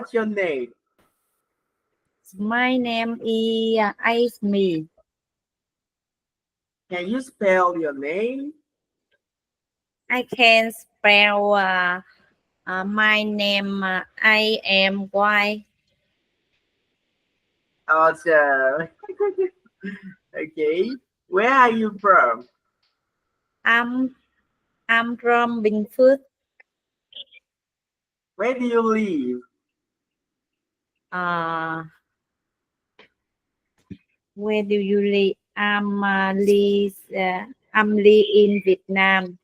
What's your name? My name is me. Can you spell your name? I can spell my name. I am Y. Awesome. Okay. Where are you from? I'm I'm from Bình Phước. Where do you live? Uh, where do you live? I'm live in Vietnam.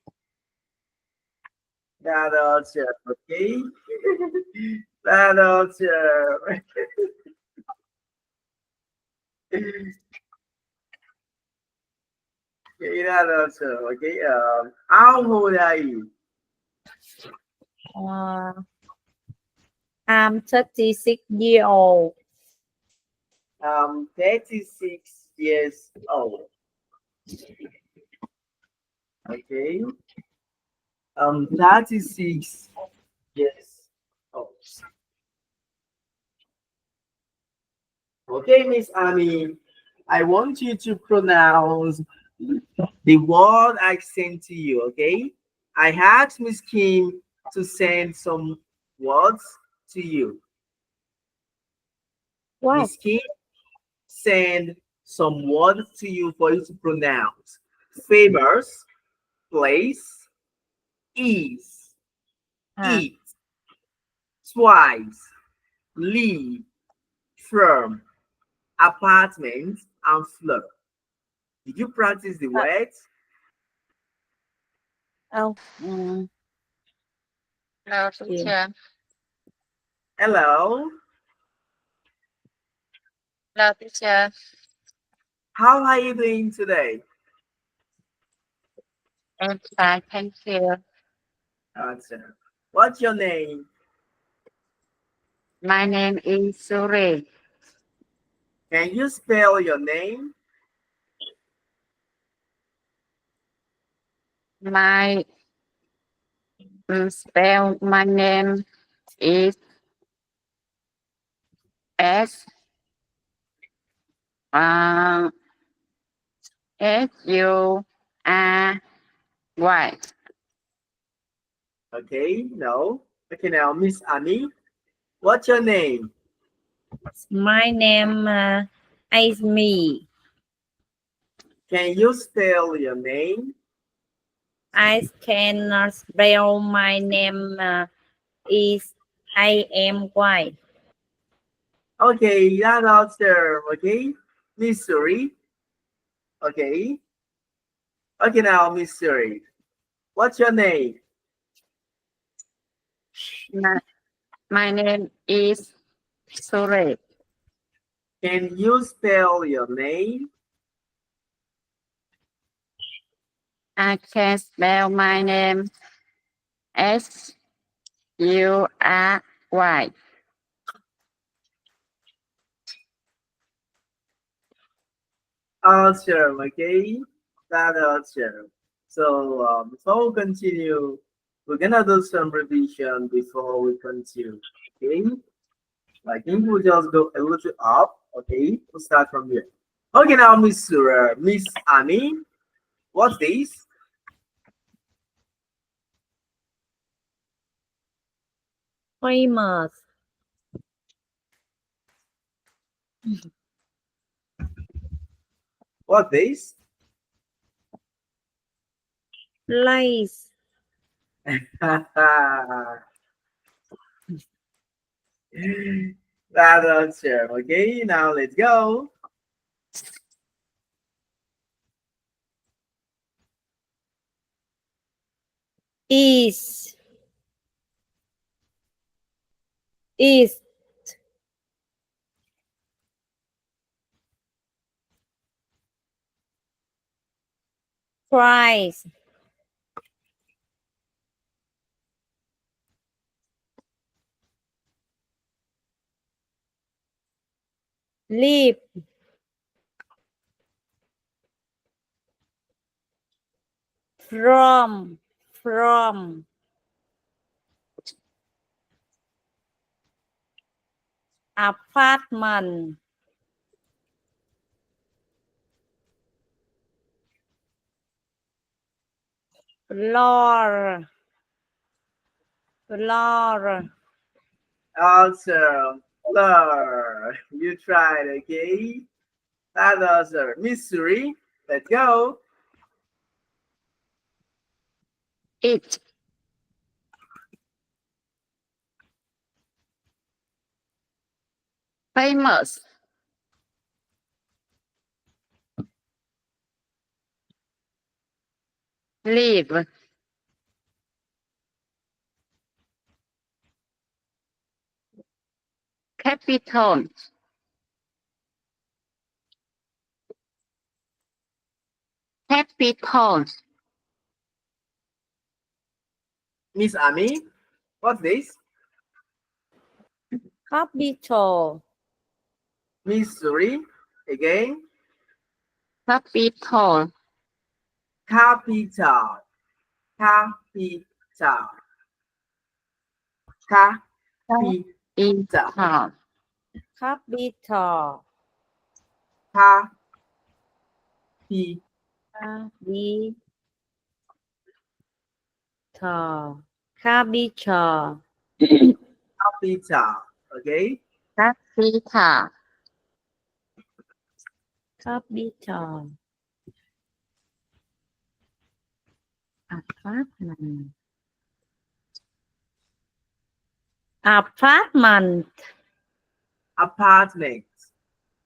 That awesome. Okay. That awesome. Okay, that awesome. Okay. How old are you? Uh, I'm 36 years old. 36 years old. Okay. 36 years old. Okay, Miss Annie, I want you to pronounce the word I sent to you, okay? I asked Miss Kim to send some words to you. What? Miss Kim send some words to you for you to pronounce. Famous, place, is, Ah, eat, twice, leave, from, apartment, and floor. Did you practice the uh, words? oh, Hello, yeah. teacher. Hello, Hello, teacher. how are you doing today? I'm fine, thank you. Awesome. What's your name? My name is Suri. Can you spell your name? My spell my name is S uh, SURY. Okay, no. Okay, now, Miss Annie, what's your name? My name is me. Can you spell your name? I can spell my name is I am Y. Okay, that answer. Okay, Miss Suri. Okay. Okay, now, Miss Suri, what's your name? My, my name is Suri. Can you spell your name? I can spell my name SURY. Awesome. Okay, that awesome. So, before we continue, we're gonna do some revision before we continue. Okay. I think we'll just go a little up. Okay, we'll start from here. Okay, now Miss Annie, what's this? Famous. What's this? Place. That answer. Okay, now let's go. Is. Is. Price. Live. From. From. apartment floor Answer, floor. You tried, okay? That answer, Missouri. Let's go. It. Famous. Live. Capital. Capital. Miss Ami, what's this? capital Missouri. Again, Capital. capital. Capital. Capital. Capital. capital capital Capital. Okay. Capital. capital apartment apartment Apartment.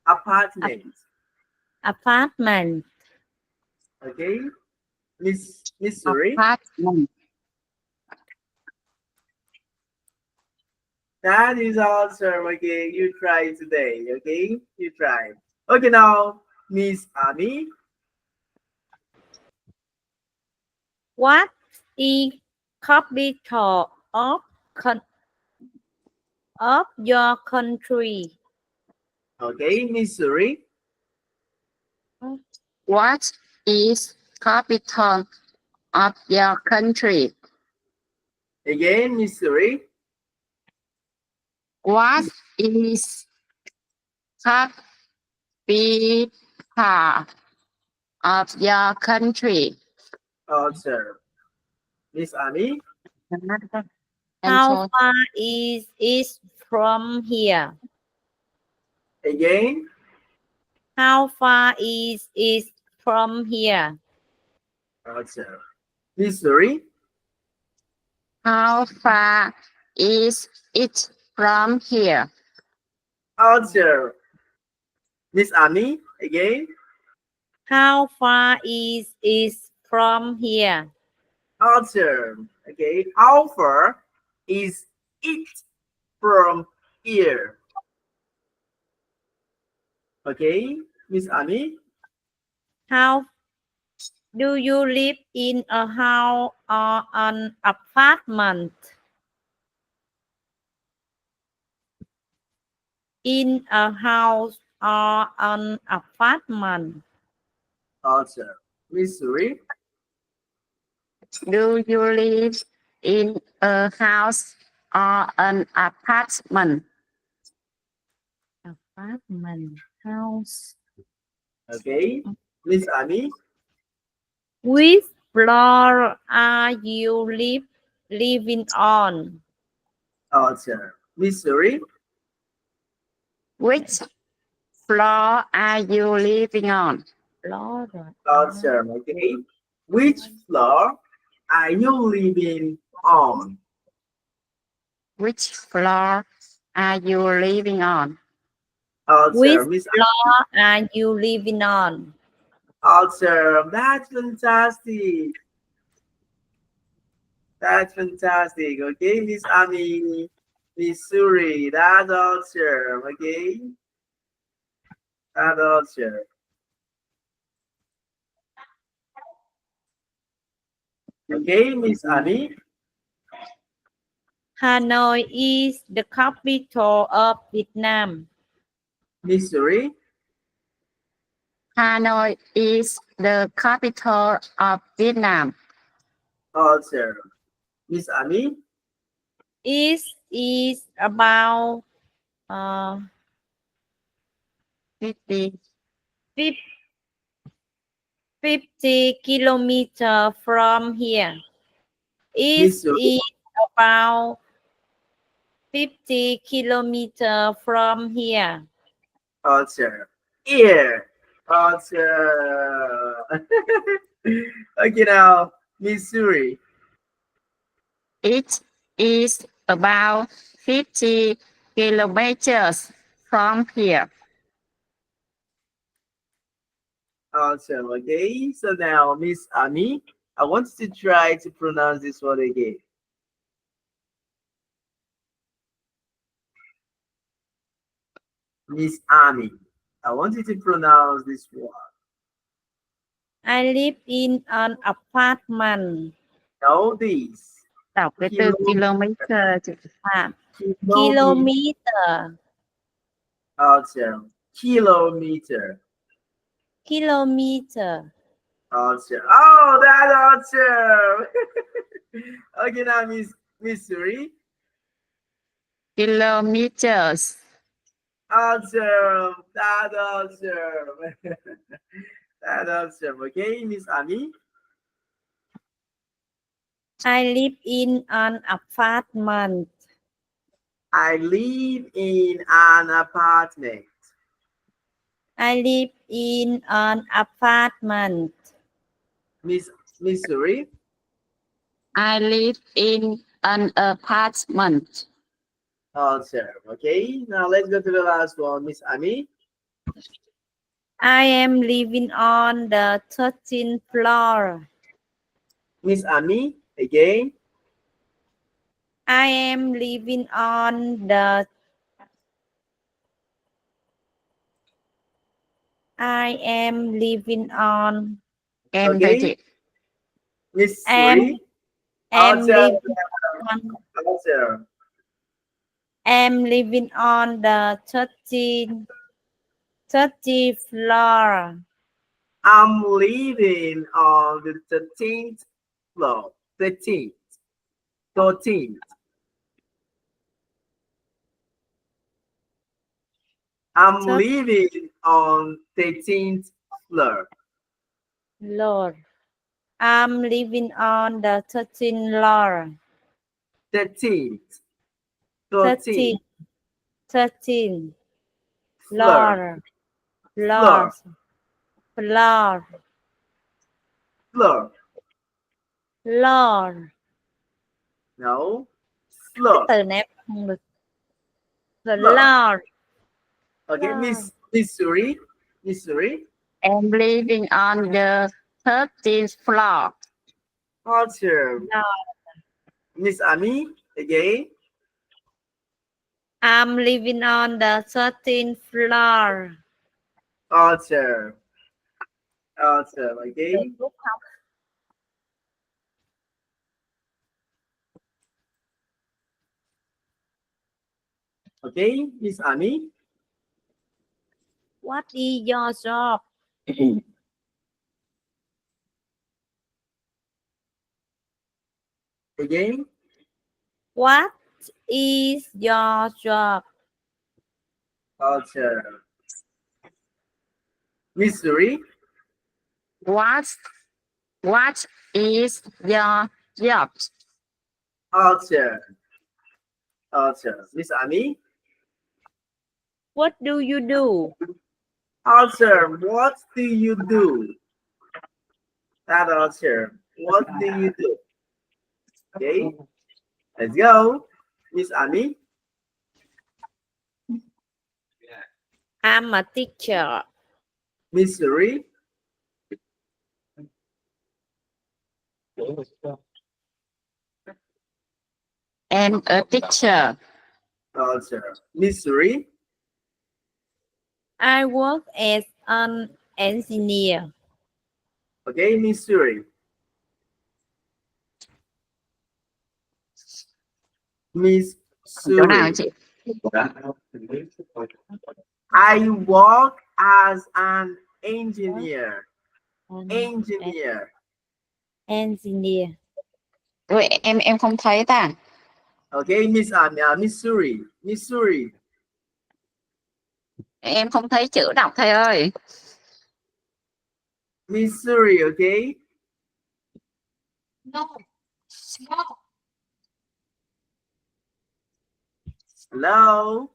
Apartment. apartment Okay. Missouri. Apartment. That is answer. Okay. You try today. Okay. You try. Okay. Now, Miss Ami. what is capital of your country? Okay. Missouri. What is capital of your country? Again, Missouri. What is capital of your country? Answer. Miss Ami. How far is it from here? Again. How far is it from here? Answer. Missouri. How far is it from here? Answer. Miss Ami. Again. How far is it from here? Answer. Okay. How far is it from here? Okay. Miss Ami. How do you live in a house or an apartment? In a house or an apartment? Answer. Missouri. Do you live in a house or an apartment? Apartment, house. Okay. Miss Ami. Which floor are you living on? Answer. Missouri. Which floor are you living on? Floor. Answer. Okay. Which floor are you living on? Which floor are you living on? Which Answer. Miss floor are you living on? Answer. That's fantastic. That's fantastic. Okay, Miss Ami. Missouri. That's answer. Okay. That answer. Okay, Miss Ami. Hanoi is the capital of Vietnam. Missouri. Hanoi is the capital of Vietnam. Answer. Miss Ami. Is about 50 50 kilometer from here. It Missouri. is about 50 kilometer from here. Answer. Ear. Answer. Okay, now Missouri. It is about 50 kilometers from here. Answer. Okay, so now Miss Ami, I want you to try to pronounce this word again. Miss Ami, I want you to pronounce this word. I live in an apartment. Know this. Đọc cái từ kilometer chị. Kilometer. Answer. Kilometer. Kilometer. Answer. Oh, that answer. Okay, now Miss Suri. Kilometers. Answer. That answer. That answer. Okay, Miss Ami. I live in an apartment. I live in an apartment. I live in an apartment. Miss Suri. I live in an apartment. Answer. Okay, now let's go to the last one, Miss Ami. I am living on the 13th floor. Miss Ami, again. I am living on the I am living on Em thôi Okay, chị. Miss am Suri. am Answer. living on Answer. am living on the 30th floor. I'm living on the 13th floor. 13th. 13th. I'm Thir- living on 13th floor. Lord. I'm living on the 13th floor. 13th. 13th 13th. floor. Floor. Floor. Floor. Floor. No. Cái Floor. từ này em không được. Floor. Floor. Okay, Floor. Miss Suri. Miss Suri. I'm living on the 13th floor. Answer. Floor. Miss Ami, again. I'm living on the 13th floor. Answer. Answer. Okay. Được không? Okay, Miss Ami. What is your job? Again. What is your job? Answer. Miss Suri. What is your job? Answer. Answer. Miss Ami. What do you do? Answer. What do you do? That answer. What do you do? Okay. Let's go. Miss Ami. I'm a teacher. Miss Suri. I'm a teacher. Answer. Miss Suri. I work as an engineer. Okay, Miss Suri. Miss Chỗ nào Suri. chị? I work as an engineer. Engineer. Engineer. Ui, em không thấy ta. Okay, Miss Suri. Miss Suri. Em không thấy chữ đọc thầy ơi. Miss Suri, okay? No. Hello?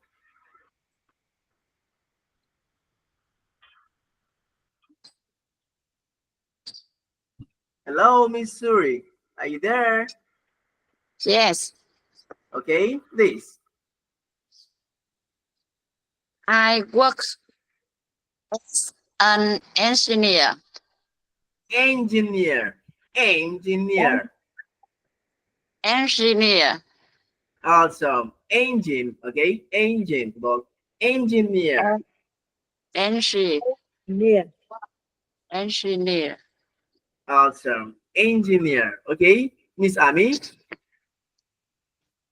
Hello, Miss Suri. Are you there? Yes, Okay, please. I work as an engineer. Engineer. Engineer. Engineer. Awesome. Engine, okay? Engine. Look. Engineer. Engineer. Near. Engineer. Awesome. Engineer, okay? Miss Ami?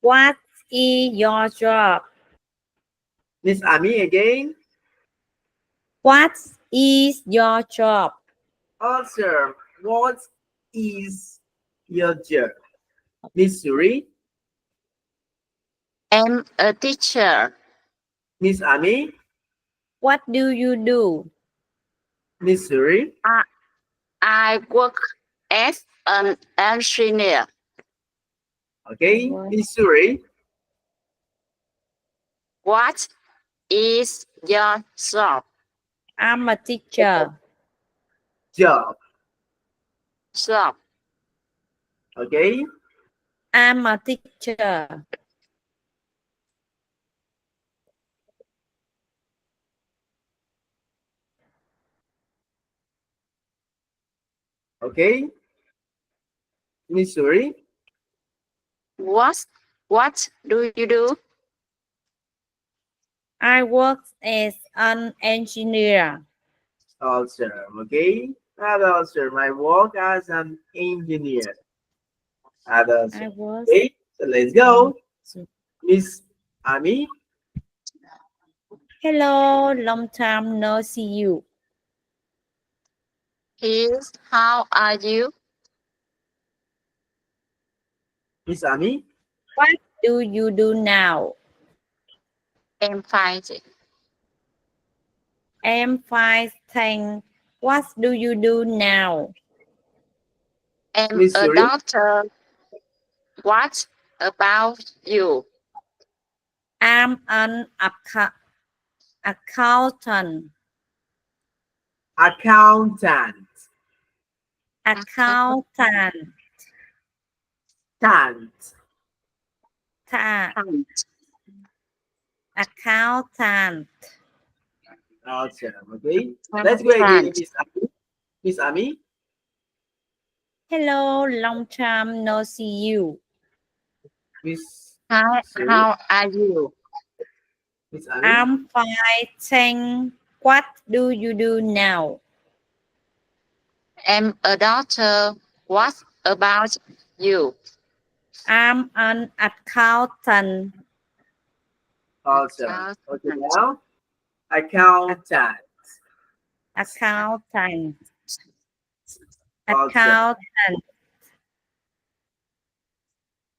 What is your job? Miss Ami again? What is your job? Awesome. What is your job? Miss Suri? I'm a teacher. Miss Ami? What do you do? Miss Suri? I work as an engineer. Okay, Miss Suri? What is your job? I'm a teacher. Job, Job. okay? I'm a teacher. Okay? Miss Suri? What do you do? I work as an engineer. Awesome, okay? Awesome. I work as an engineer. Awesome. I work. Okay, so let's go. Miss Ami? Hello, long time no see you. Yes, how are you? Miss Ami? What do you do now? I'm fine. I'm fine, thanks. What do you do now? I'm Miss a Suri? doctor. What about you? I'm an accountant. Accountant. Accountant. Tant. Accountant. Awesome, okay? Let's go again, Miss Ami. Miss Ami? Hello, long time no see you. Miss Suri? How are you? Miss Ami? I'm fine, thanks. What do you do now? I'm a doctor. What about you? I'm an accountant. Awesome. Okay, now accountant. Accountant. Awesome. Accountant.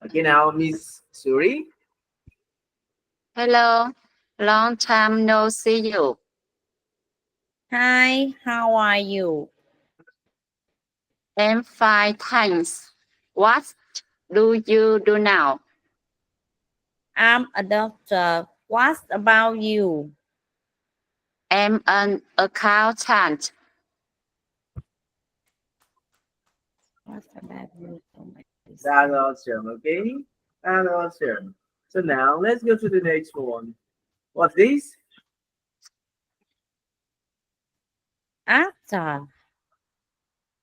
Okay, now Miss Suri. Hello, long time no see you. Hi, how are you? I'm fine, thanks. What do you do now? I'm a doctor. What about you? I'm an accountant. What about you? Oh my goodness. That's awesome, okay? That's awesome. So now let's go to the next one. What's this? Actor.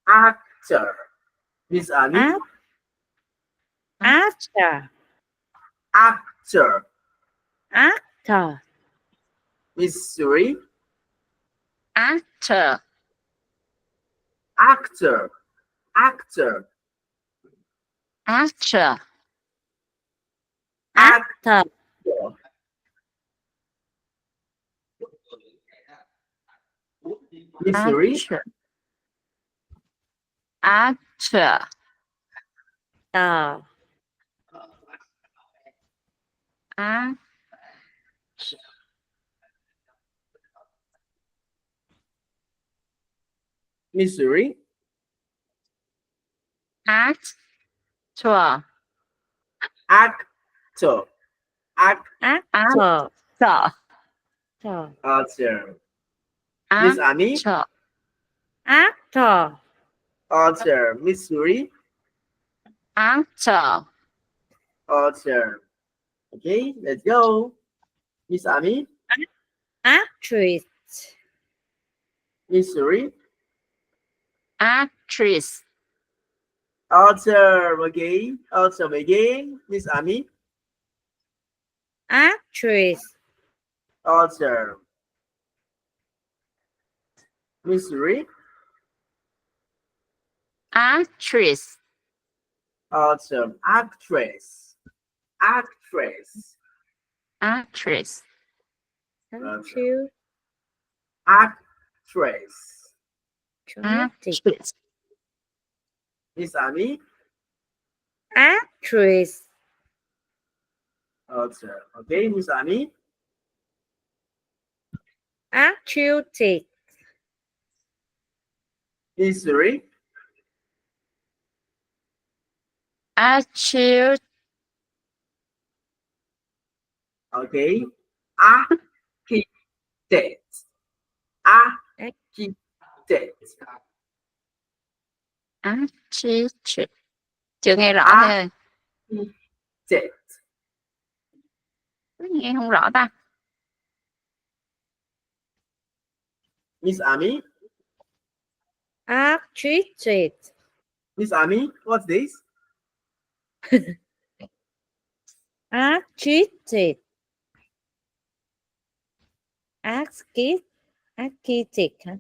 Actor. Miss Ami? Actor. Actor. Actor. Miss Suri? Actor. Actor. Actor. Actor. Actor. Miss Suri? Actor. Actor. Missouri. actor, Actor. Actor. actor, Actor. Miss Ami. actor, Actor. Actor. Missouri. actor, Actor. Okay, let's go. Miss Ami. Actress. Missouri. actress, Actor. Okay. Actor again. Miss Ami. Actress. Actor. Missouri. actress, Awesome. Actress. Actress. actress, Actress. Actress. Dramatic. actress, Miss Ami. Actress. Awesome. Okay, Miss Ami. Athletic. Missouri. actress, Okay. Architect. Architect. actress. Chưa nghe rõ À. thôi. Architect. Nghe không rõ ta. Miss Ami. Architect. Miss Ami, what's this? Architect. Architect. Architect. Hả?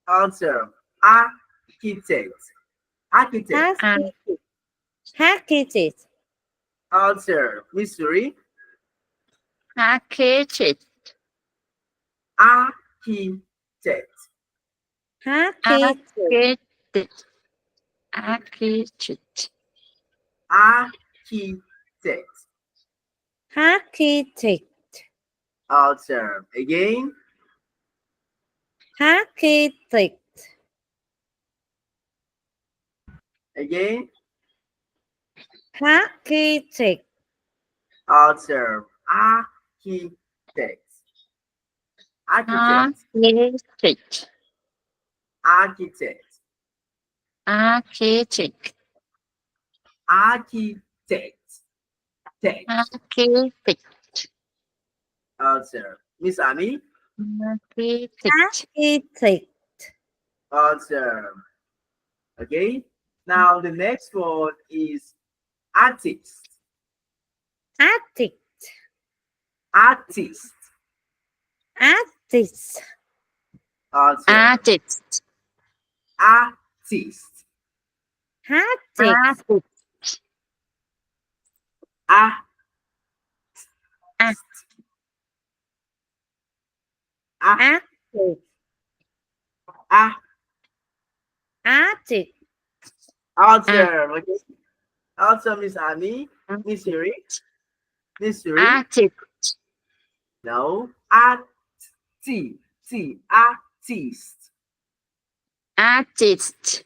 Answer. Architect. Architect. Architect. Architect. Answer. Missouri. Architect, Architect. Architect. architect, Architect. Architect. Answer. Again. Architect. Again. Architect. Answer. Architect. Architect. architect, Architect. architect, Architect. Text. architect, Answer. Miss Ami. architect, Architect. Answer. Okay. Now the next word is artist. Artist. Artist. Artist. Answer. artist, Artist. Artist. Artist. Artist. Artist. Answer. Okay. Answer, Miss Ami. Miss Suri. Miss Suri. artist, No. Artist. Artist. artist,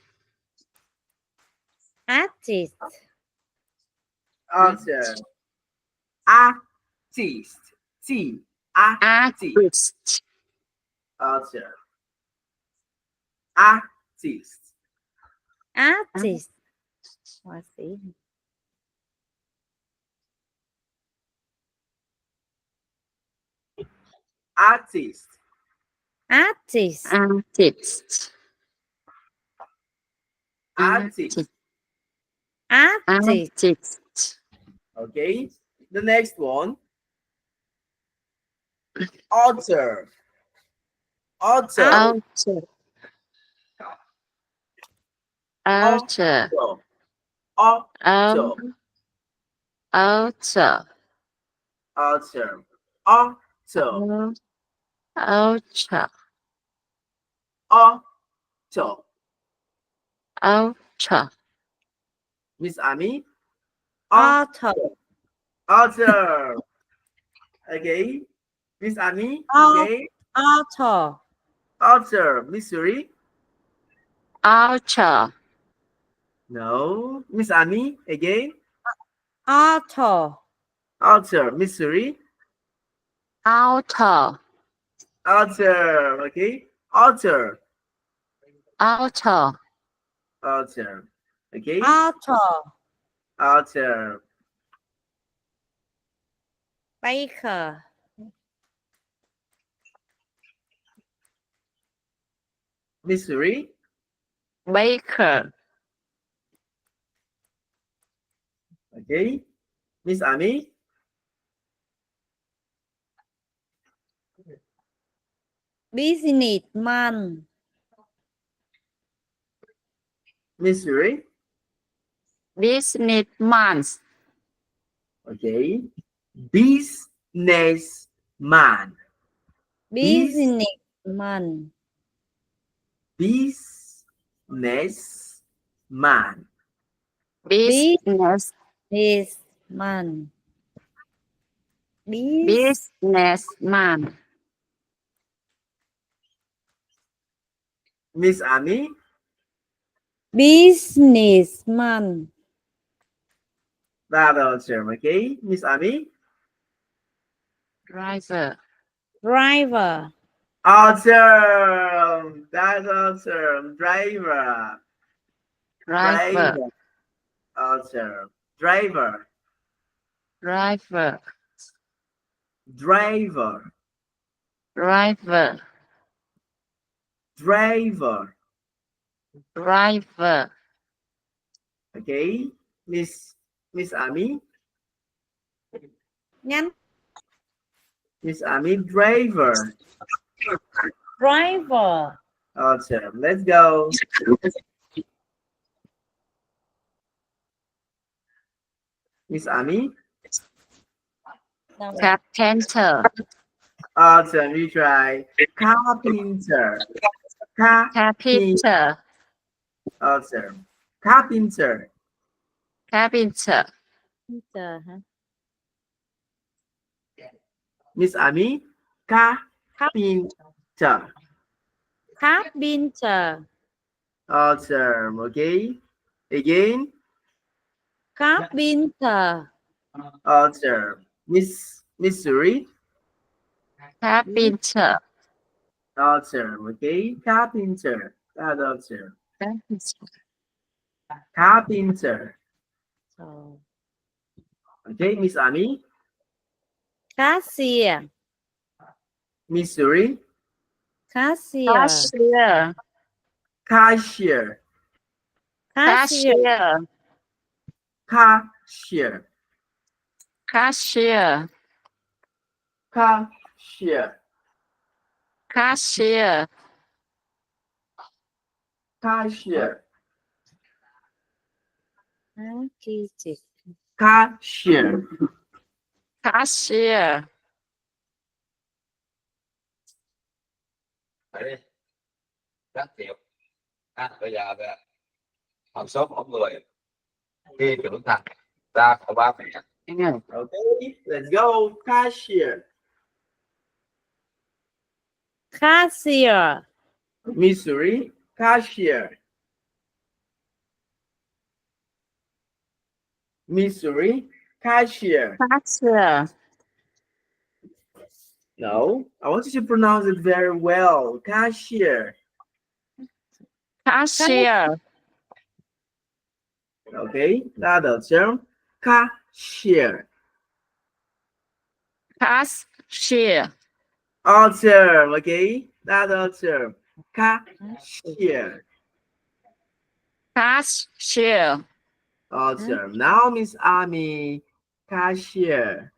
Artist. Answer. Artist. Artist. artist, Answer. Artist. Artist. Họa sĩ. Artist. Artist. artist, Artist. Artist. artist, Okay. The next one. Author. Author. author, author, Author. author, Author. Author. author, Author. author, Miss Ami. Author. Author. Okay. Miss Ami. Au- Okay. Author. Author. Missouri. Altar. No. Miss Ami, again. Altar. Altar. Miss Suri. Altar. Altar. Okay. Altar. Altar. Altar. Okay. Altar. Altar. Baker. Miss Suri. Baker. Okay. Miss Ami. Businessman. Miss Suri. Businessman. Okay. Businessman. Businessman. Businessman. Business. Businessman. Businessman. Miss Ami. Businessman. That term. Okay. Miss Ami. Driver. Driver. Awesome. That's awesome. Driver. Driver. Driver. Awesome. Driver. Driver. Driver. Driver. Driver. Driver. Okay. Miss Ami. Nhanh. Miss Ami. Driver. Driver. Awesome. Let's go. Miss Ami. Đâu rồi? Carpenter. Awesome. We try. Carpenter. Carpenter. Awesome. Carpenter. Carpenter. Chờ hả? Miss Ami. Carpenter. Carpenter. Awesome. Okay. Again. Carpenter. Awesome. Miss Suri. Carpenter. Awesome. Okay. Carpenter. That's awesome. Carpenter. Carpenter. Rồi. Okay. Miss Ami. Cashier. Miss Suri. Cashier. Cashier. Cashier. Cashier. Cashier. Cashier. Cashier. Cashier. Cashier. Cashier. Cashier. Cashier. Cashier. Đấy, rất nhiều. Bây giờ một số mỗi người khi trưởng thành ra khỏi ba mẹ. Okay. Let's go. Cashier. Cashier. Miss Suri. Cashier. Miss Suri. Cashier. Cashier. No, I want you to pronounce it very well. Cashier. Cashier. Okay, another term. Cashier. Cashier. Awesome. Okay, another term. Cashier. Cashier. Awesome. Now, Miss Ami. Cashier.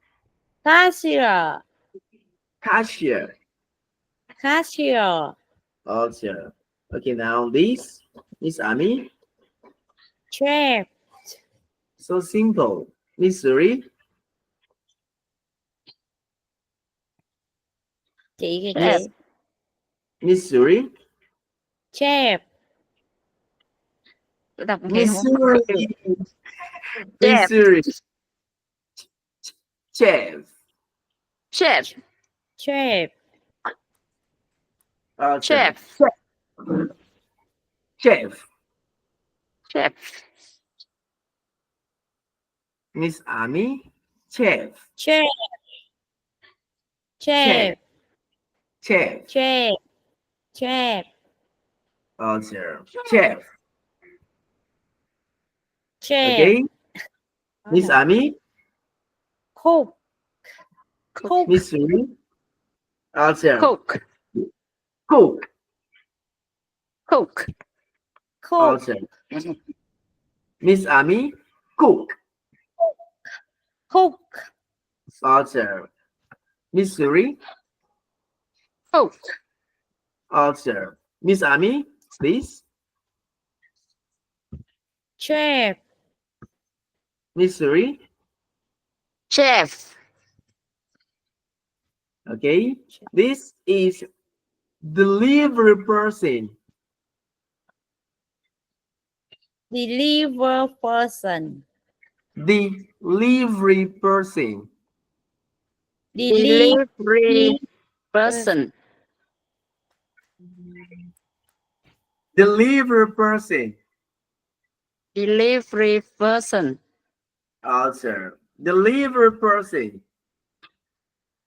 Cashier. Cashier. Cashier. Awesome. Okay, now this, Miss Ami. Chef. So simple. Miss Suri. Chị kìa Chef. chị. Miss Suri. Chef. Tôi đọc nghe Miss không có Suri. Chef. Miss Suri. Chef. Chef. Chef. Awesome. Chef. chef. chef, Miss Ami, chef. chef, chef, Chef. chef, chef, Answer. Chef. chef, Okay. Miss Ami, cook, cook, cook, Miss Suri. Answer. cook, Cook. cook, cook, Answer. Miss Ami, cook. cook, Answer. Miss Suri. cook, Answer. Miss Ami, please. chef, Miss Suri. chef, Okay. This is delivery person. deliver person, Delivery person. delivery person, Delivery person. delivery person, Answer. Delivery person.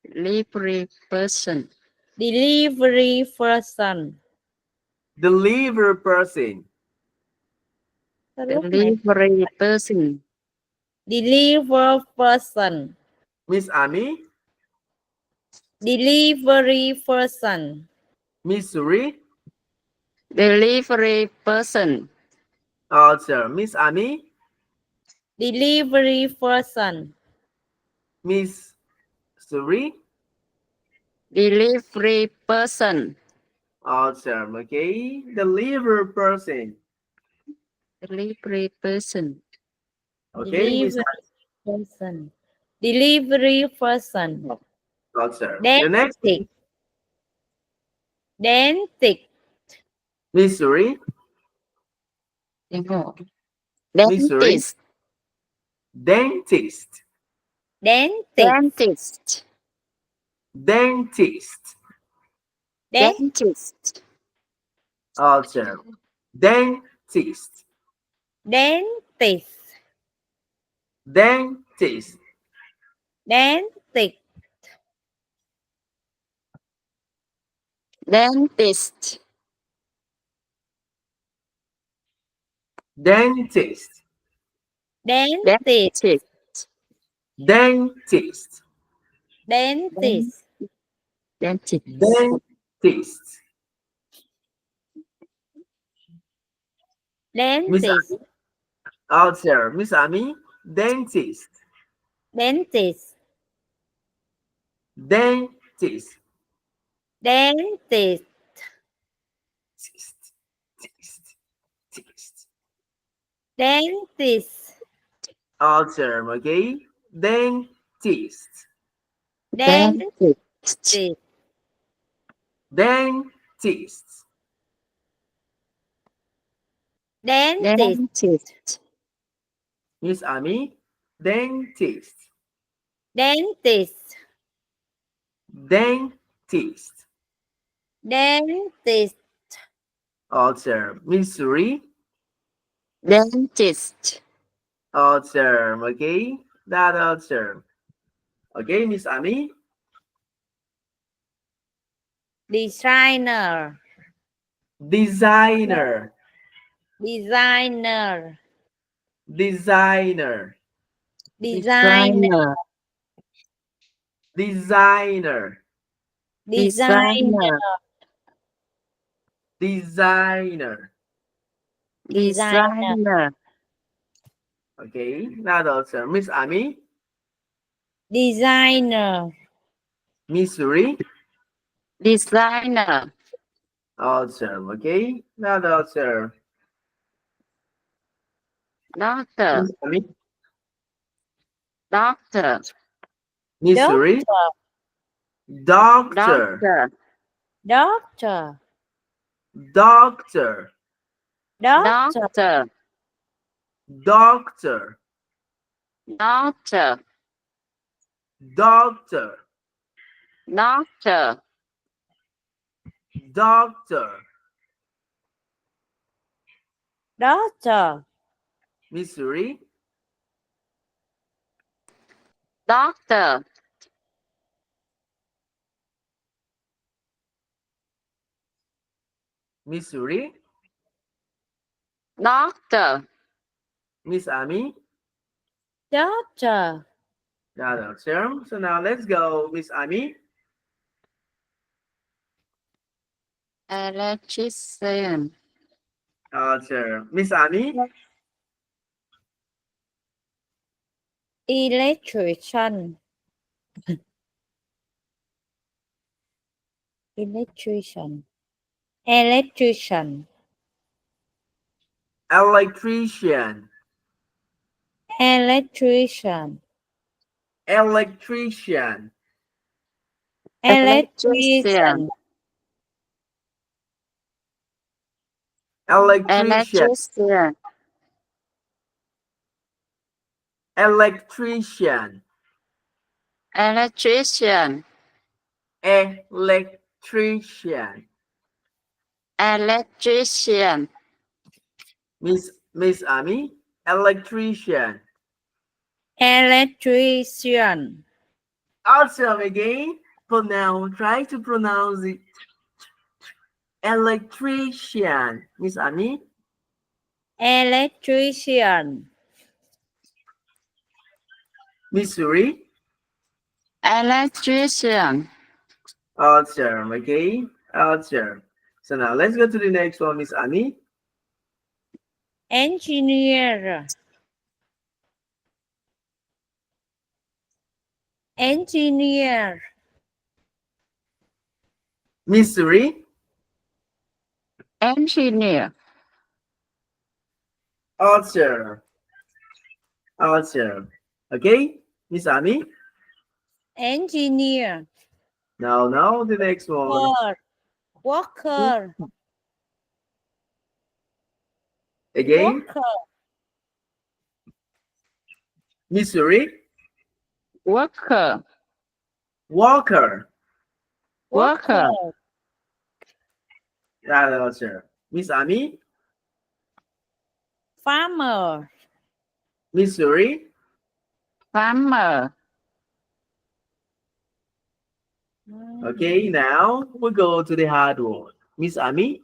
delivery person, delivery person. Delivery person. Sao lúc này delivery person, deliver person, Miss Ami. delivery person, Miss Suri. delivery person, Answer. Miss Ami. delivery person, Miss Suri. delivery person, Answer. Okay. Delivery person. delivery person, Okay. Miss delivery person, delivery person, Answer. The next. dentist, dentist, Miss Suri. Miss Suri. dentist, Dentist. dentist, Dentist. dentist, dentist, Answer. Dentist. dentist, Dentist. dentist, dentist, Dentist. dentist, dentist, Dentist. dentist, dentist, Dentist. Miss dentist, Answer. Miss Ami. Dentist. dentist, Dentist. dentist, Tist. Tist. Tist. dentist, Answer. Okay. Dentist. dentist, Dentist. dentist, dentist, Miss Ami. Dentist. dentist, Dentist. dentist, Answer. Miss Suri. dentist, Answer. Okay. That answer. Okay, Miss Ami. designer, Designer. designer, Designer. designer, Designer. designer, Designer. designer, designer, Okay, that answer. Miss Ami. designer, Miss Suri. designer, Answer. Okay, that answer. doctor, Miss Ami. doctor, Miss Suri. doctor, Doctor. doctor, Doctor. doctor, doctor, Doctor. doctor, Doctor. doctor, Doctor. Doctor. Miss Suri, Doctor. Miss Suri, Doctor. Miss Ami. Doctor. Got our term. So now let's go, Miss Ami. Electrician. Our term. Miss Ami. Electrician. Electrician. Electrician. Electrician. Electrician. Electrician. Electrician. Electrician. Electrician. Electrician. Electrician. Electrician. Electrician. Miss Ami. Electrician. Electrician. Awesome again. Pronounce. Try to pronounce it. Electrician. Miss Ami. Electrician. Miss Suri. Electrician. Awesome. Okay. Awesome. So now let's go to the next one, Miss Ami. Engineer. Engineer. Miss Suri. Engineer. Awesome. Awesome. Okay. Miss Ami. Engineer. Now the next one. Worker. Again. Worker. Miss Suri. Worker. Walker. Worker. That's awesome. Miss Ami. Farmer. Miss Suri. Farmer. Okay. Now we go to the hard one. Miss Ami.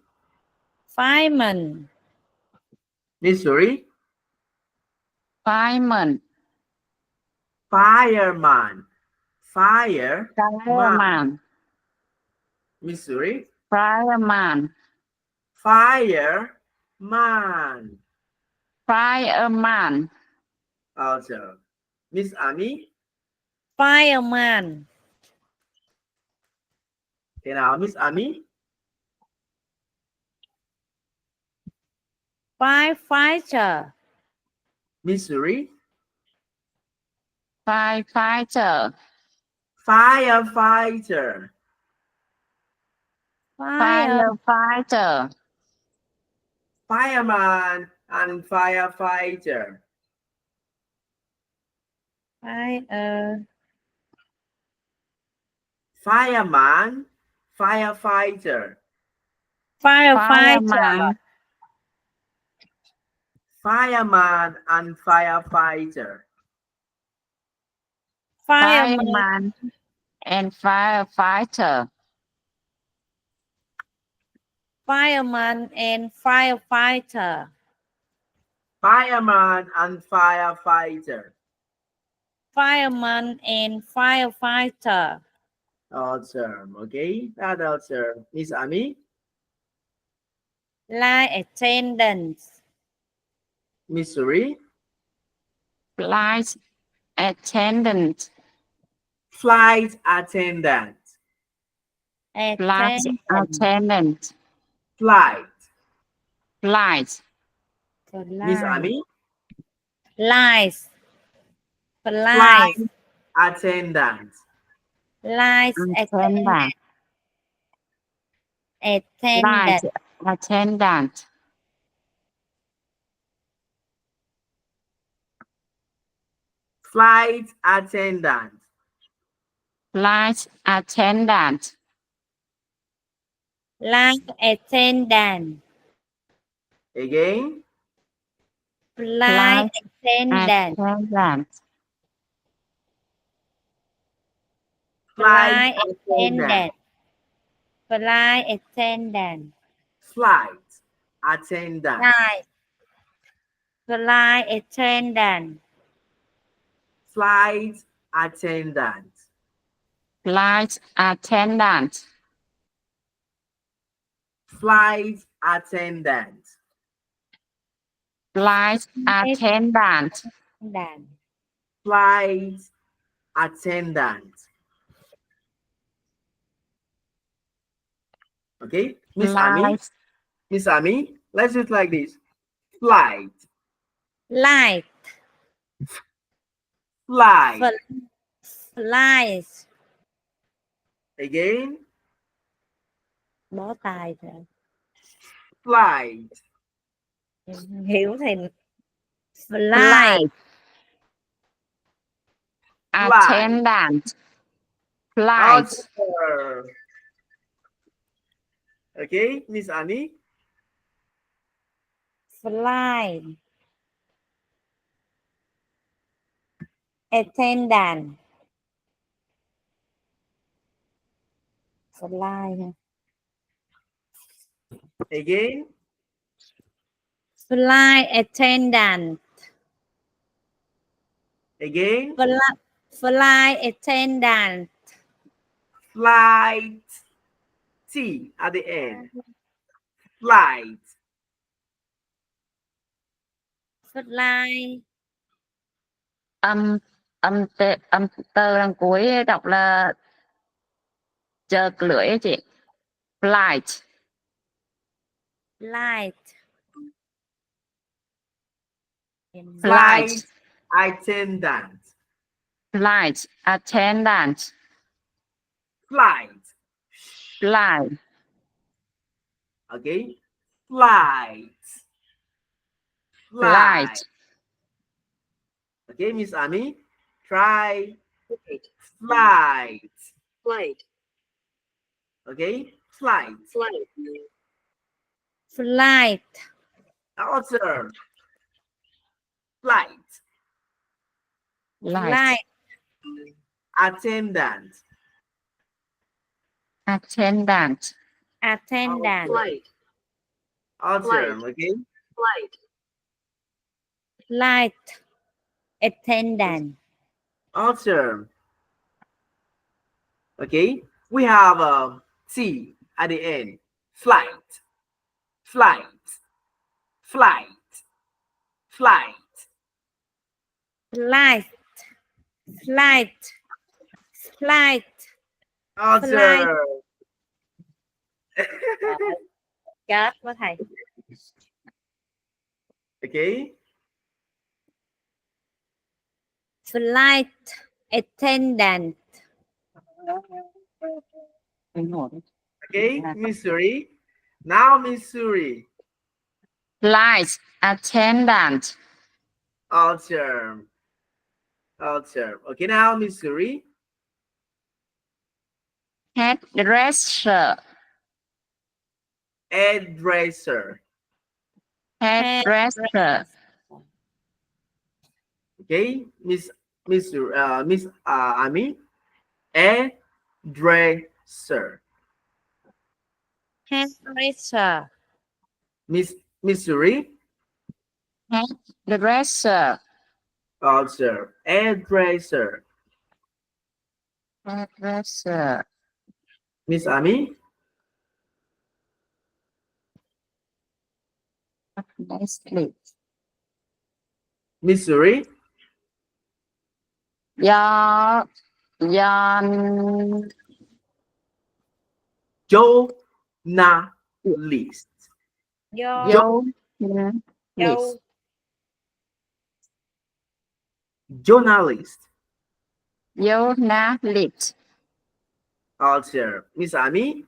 Fireman. Miss Suri. Fireman. Fireman. Fireman. Fireman. Miss Suri. Fireman. Fireman. Fireman. Awesome. Miss Ami. Fireman. Okay, now Miss Ami. Firefighter. Miss Suri. Firefighter. Firefighter. Firefighter. Fireman and firefighter. Fireman, firefighter. Firefighter. Fireman and firefighter. Fireman and firefighter. Fireman and firefighter. Fireman and firefighter. Fireman and firefighter. Awesome. Okay, that's awesome. Miss Ami. Line attendant. Miss Suri. Flight attendant. Flight attendant. Flight attendant. Flight. Flight. Miss Ami. Lies. Flight attendant. Lies attendant. Flight Attendant. attendant. Flight attendant. Flight attendant. Light attendant. Again. Flight attendant. attendant. Flight Flight attendant. Flight attendant. Flight attendant. Flight. Flight attendant. Flight attendant. Flight attendant. Flight attendant. Flight attendant. Attendant. Flight attendant. Okay, Miss Ami. Flight. Miss Ami, let's do it like this. Flight. Light. Flight. Flight. Again. Bó tay rồi. Flight. Hiểu thì Flight. flight. Attendant. Flight. Answer. Okay, Miss Annie. Flight. Attendant. Flight ha. Again. Flight attendant. Again. Flight attendant. Flight. T at the end. Flight. Flight. Âm tơ đằng cuối đọc là chợt lưỡi ấy chị. Flight. Light. Flight attendant. Flight attendant. Flight. Flight. Okay. Flight. Flight. Okay, Miss Ami. Try. Flight. Flight. Okay. Flight. Flight. Flight. Answer. Flight. Flight. Attendant. Attendant. Attendant. Flight. Answer. Okay. Flight. Flight attendant. Answer. Okay. We have a T at the end. Flight. Flight. Flight. Flight. Flight. Flight. Flight. Answer. Chết quá thầy. Okay. Flight attendant. Okay, Missouri. Now Missouri. Flight attendant. Answer. Answer. Okay, now Missouri. Hairdresser. Hairdresser. Hairdresser. Okay, Miss Ami. Hairdresser. Hairdresser. Miss Missouri. Hairdresser. Answer. Hairdresser. Hairdresser. Miss Ami. Nicely. Missouri. Journalist. Journalist. Journalist. Journalist. Answer. Miss Ami.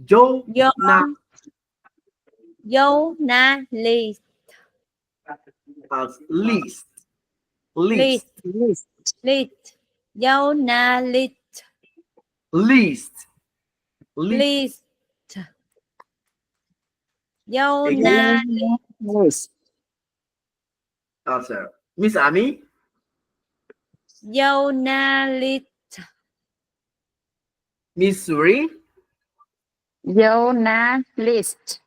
Journalist. Journalist. List. List. List. List. Journalist. List. List. Journalist. List. Answer. Miss Ami. Journalist. Miss Suri. Journalist.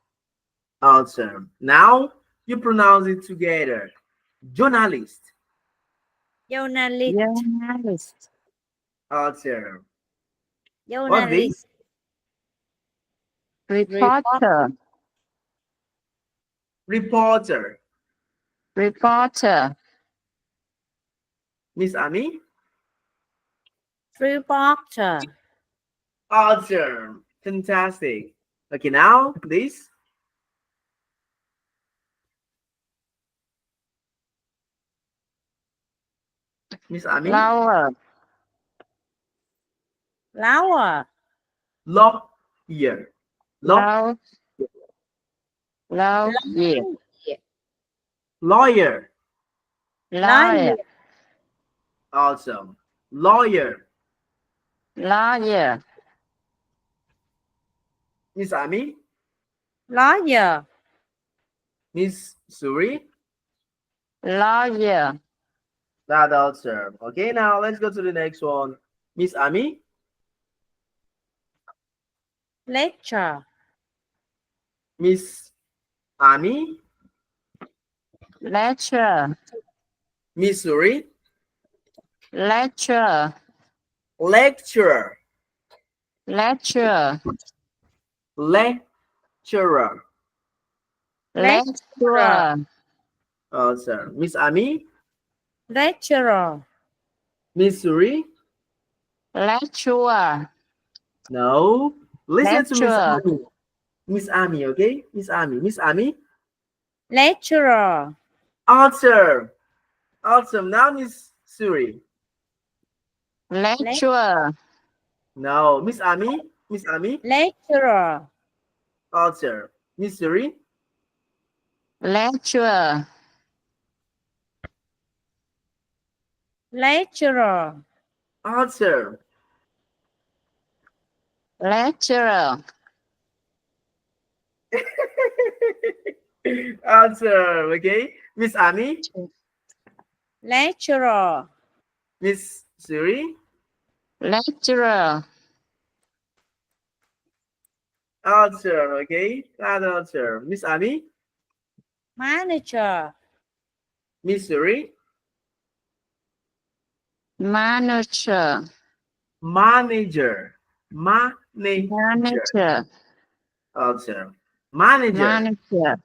Answer. Now you pronounce it together. Journalist. Journalist. Journalist. Answer. What's this? Journalist. Reporter. Reporter. Reporter. Miss Ami. Reporter. Answer. Fantastic. Okay, now this. Miss Ami. Flower. Flower. Lawyer. Law. Low. Low. Yeah. Lawyer. Lawyer. Awesome. Lawyer. Lawyer. Miss Ami. Lawyer. Miss Suri. Lawyer. That answer. Okay, now let's go to the next one. Miss Ami. Lecture. Miss Ami. Lecture. Miss Suri. Lecture. Lecturer. Lecture. Lecturer. Lecturer. Answer. Miss Ami. Lecturer. Miss Suri. Lecturer. No. Listen to Miss Lecturer. Ami. Miss Ami, okay? Miss Ami. Miss Ami. Lecturer. Answer. Awesome. Now Miss Suri. Lecturer. No. Miss Ami. Miss Ami. Lecturer. Answer. Miss Suri. Lecturer. Lecturer. Answer. Lecturer. Answer. Okay. Miss Ami. Lecturer. Miss Suri. Lecturer. Answer. Okay. That answer. Miss Ami. Manager. Miss Suri. Manager. Manager. Manager. Manager. Answer. Manager. Manager.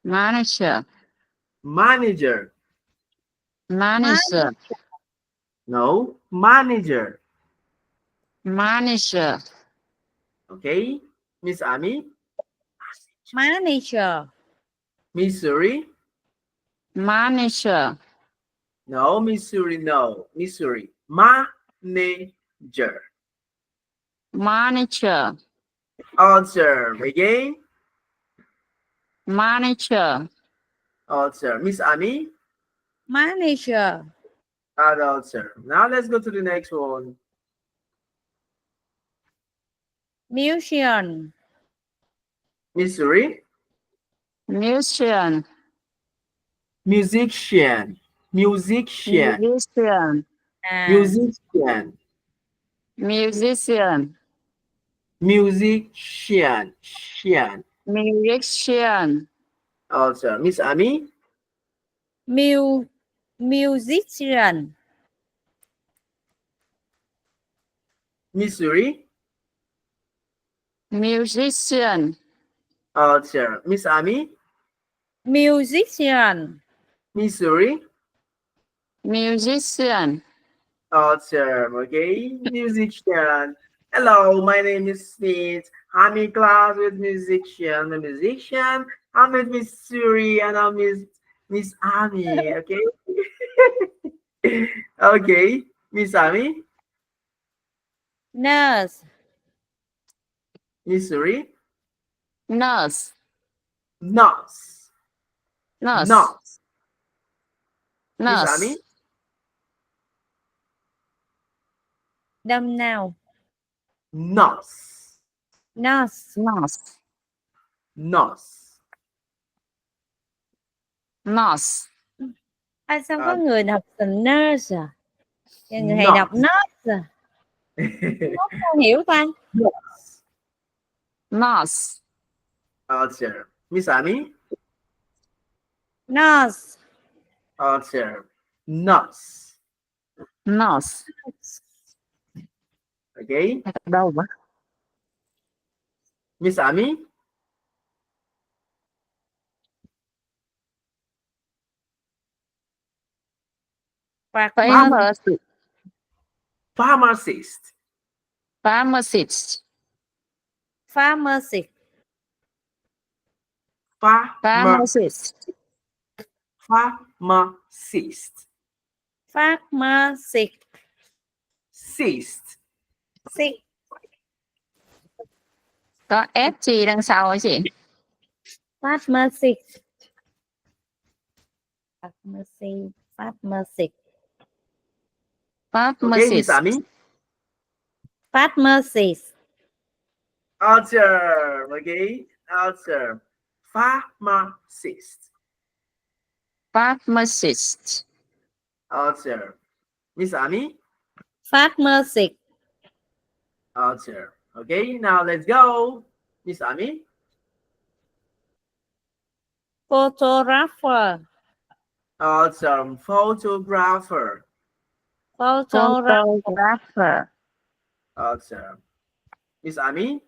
Manager. Manager. Manager. No. Manager. Manager. Okay. Miss Ami. Manager. Miss Suri. Manager. No. Miss Suri. No. Miss Suri. Manager. Manager. Answer. Again. Manager. Answer. Miss Ami. Manager. That answer. Now let's go to the next one. Musician. Miss Suri. Musician. Musician. Musician. Musician. Musician. Musician. Musician. Musician. Musician. Answer. Miss Ami. Musician. Miss Suri. Musician. Answer. Miss Ami. Musician. Miss Suri. Musician. Answer. Okay. Musician. Hello, my name is Smirth. I'm in class with musician. A musician. I'm with Miss Suri and I'm with Miss Ami. Okay. Okay. Miss Ami. Nurse. Miss Suri. Nurse. Nurse. Nurse. Nurse. Miss Nurse. Ami. Đâm nào. Nurse. Nurse. Nurse. Nurse. Nurse. Sao có người đọc từ nurse à? Người thầy đọc Nurse. nurse à? Không hiểu ta. Nurse. Answer. Miss Ami? Nurse. Answer. Nurse. Nurse. Okay. Đâu vậy? Miss Ami? Pharmacist. Pharmacist. Pharmacist. Pharmacist. Pharmacist. Pharmacist. Pharmacist. Cyst. Có SG đằng sau hả chị? Pharmacist. Pharmacy. Pharmacist. Okay, Miss Pharmacist. Ami? Pharmacist. Answer. Okay. Answer. Pharmacist. Pharmacist. Answer. Miss Ami? Pharmacist. Answer. Okay, now let's go. Miss Ami? Photographer. Answer. Photographer. Photographer. Answer. Miss Ami?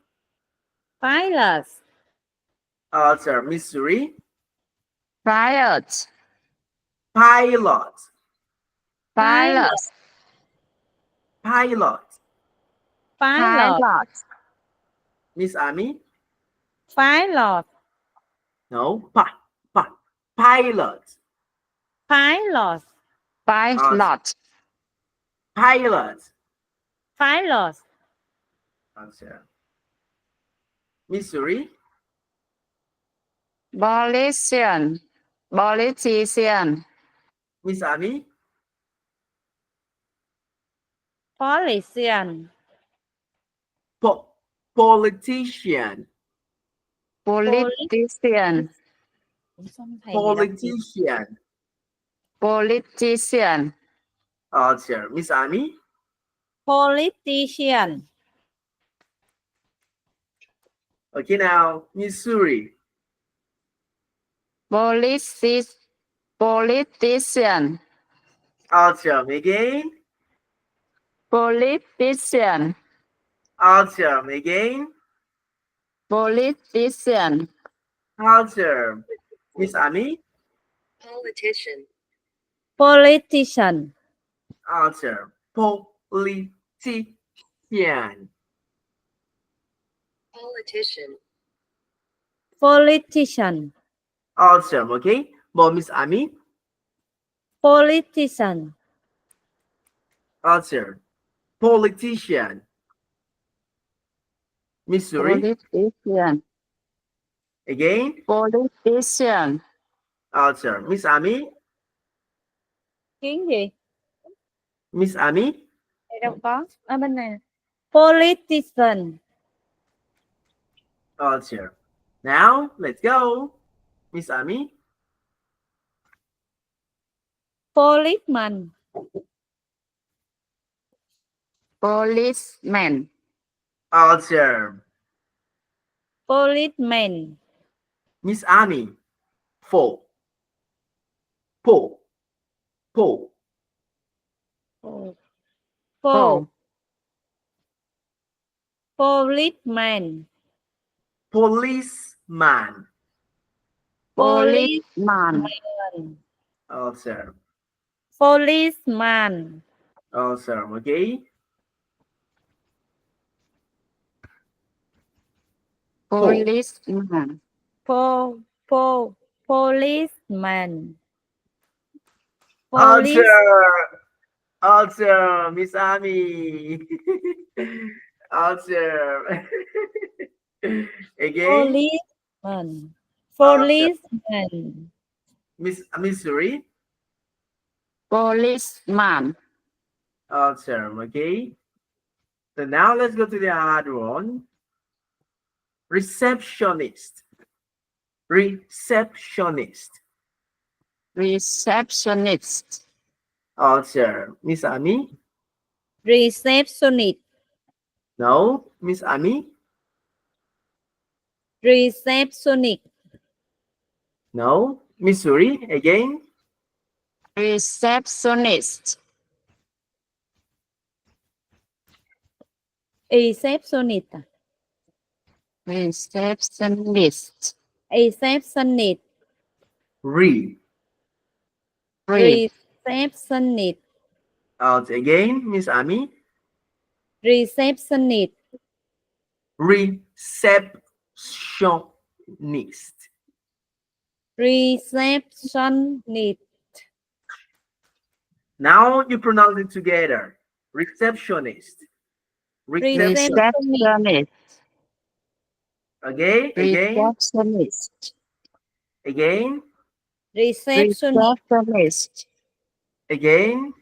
Pilot. Answer. Miss Suri? Pilot. Pilot. Pilot. Pilot. Pilot. Pilot. Miss Ami? Pilot. No. Pilot. Pilot. Pilot. Pilot. Pilot. Answer. Miss Suri? Politician. Politician. Miss Ami? Politician. Politician. Politician. Politician. Politician. Answer. Miss Ami? Politician. Okay, now Miss Suri. Politician. Answer again. Politician. Answer again. Politician. Answer. Miss Ami? Politician. Politician. Answer. Politician. Politician. Politician. Answer. Okay. But Miss Ami? Politician. Answer. Politician. Miss Suri? Politician. Again. Politician. Answer. Miss Ami? Kiến gì? Miss Ami? Đây đâu có. Ở bên này. Politician. Answer. Now, let's go. Miss Ami? Policeman. Policeman. Answer. Policeman. Miss Ami? Four. Policeman. Policeman. Policeman. Answer. Policeman. Answer. Okay. Policeman. Policeman. Answer, Miss Ami. Answer. Again. Policeman. Miss Suri. Policeman. Answer. Okay. So now let's go to the hard one. Receptionist. Receptionist. Receptionist. Answer. Miss Ami? Receptionist. No. Miss Ami? Receptionist. No. Miss Suri? Again? Receptionist. Receptionist. Receptionist. Receptionist. Re. Receptionist. Again, Miss Ami? Receptionist. Receptionist. Receptionist. Now you pronounce it together. Receptionist. Reception. Receptionist. Again, again, Receptionist. again, Receptionist. Receptionist. again.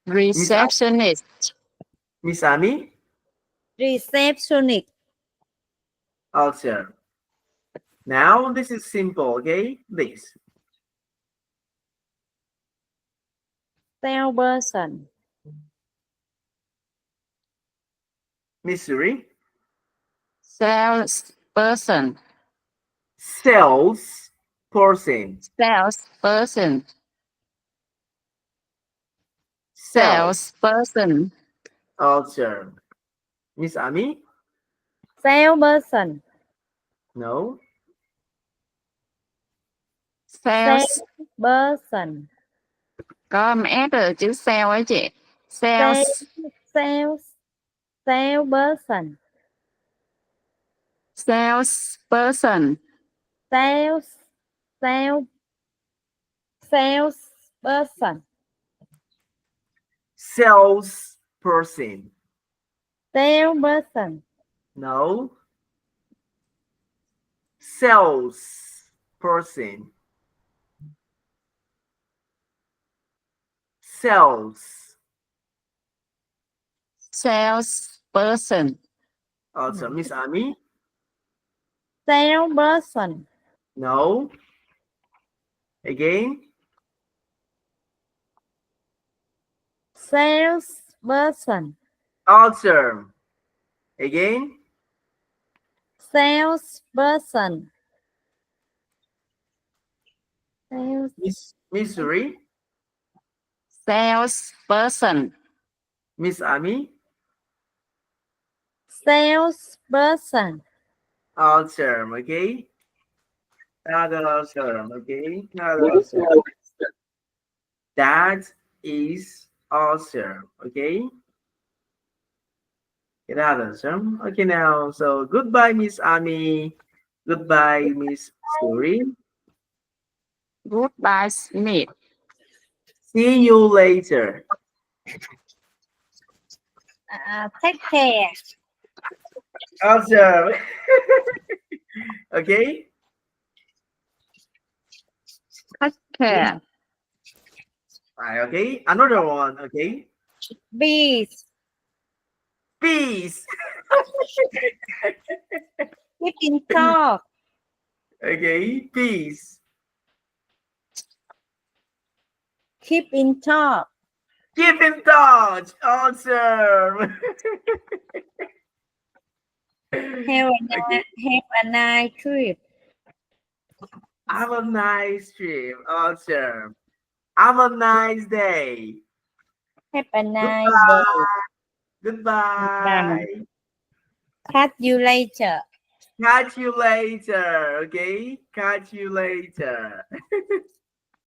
Receptionist. Miss Ami? Receptionist. Answer. Now this is simple, okay? This. Salesperson. Miss Suri? Salesperson. Sales person. Salesperson. Sales. Salesperson. Answer. Miss Ami? Salesperson. No. Sales. Salesperson. Có M từ chữ sale ấy chị. Sales. Sales. Salesperson. Salesperson. Sales. Salesperson. Sales person. Salesperson. No. Sales person. Sales. Salesperson. Also, Miss Ami? Salesperson. No. Again? Salesperson. Answer. Again? Salesperson. Sales. Miss Suri? Salesperson. Miss Ami? Salesperson. Answer, okay? Another answer, okay? Another answer. That is answer, okay? Another answer. Okay, now, so goodbye, Miss Ami. Goodbye, Miss Suri. Goodbye, Smith. See you later. Take care. Answer. Okay? Take care. Okay, another one, okay? Peace. Peace. Keep in touch. Okay, peace. Keep in touch. Keep in touch. Answer. Have a nice trip. Have a nice trip. Answer. Have a nice day. Have a nice Goodbye. day. Catch you later. Catch you later. Okay? Catch you later.